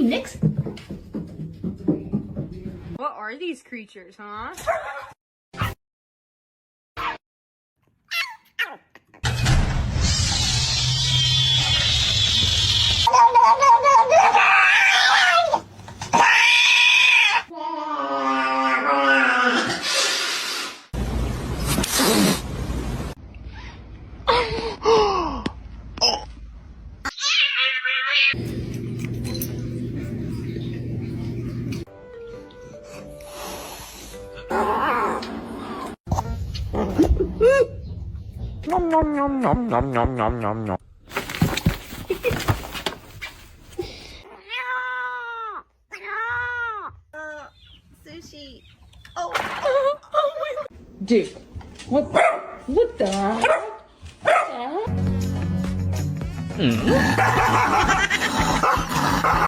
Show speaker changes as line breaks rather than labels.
Okay, next.
What are these creatures, huh?
Nom nom nom nom nom nom nom nom nom.
Sushi.
Dick. What the? What the?